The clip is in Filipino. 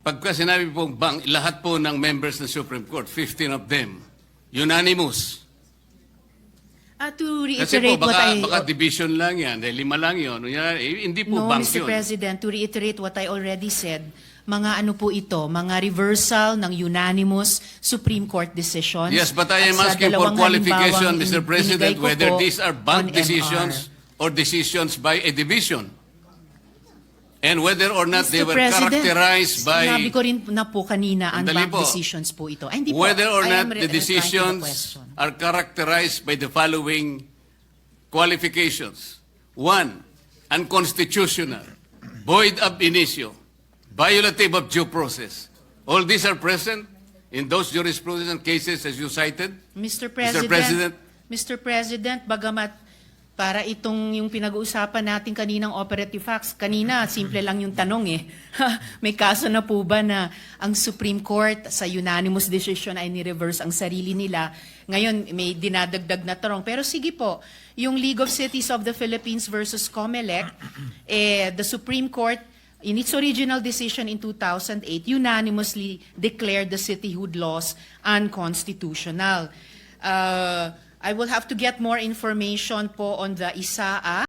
pagka sinabi po lahat po ng members ng Supreme Court, 15 of them, unanimous. To Kasi po, reiterate what baka division lang yan, 5 lang yun. Hindi po No, bank Mr. yun. President, to reiterate what I already said, mga ano po ito, mga reversal ng unanimous Supreme Court decisions. Yes, but I am At sa asking for dalawang qualification, halimbawang Mr. President, binigay ko whether po these are bank on decisions or decisions by a division. And whether or not they Mr. were President, characterized by... sinabi ko rin na po kanina ang Sandali bank po. decisions po ito. Ay, hindi po. Whether or I not am the replying to the decisions question. are characterized by the following qualifications. 1, unconstitutional, void ab initio, violative of due process. All these are present in those jurisprudence and cases as you cited. Mr. President. President, bagamat para itong yung pinag-uusapan natin kaninang operative facts, kanina simple lang yung tanong eh. May kaso na po ba na ang Supreme Court sa unanimous decision ay ni-reverse ang sarili nila? Ngayon may dinadagdag na tanong. Pero sige po, yung League of Cities of the Philippines versus COMELEC, the Supreme Court in its original decision in 2008 unanimously declared the cityhood laws unconstitutional. I will have to get more information po on the ISAA.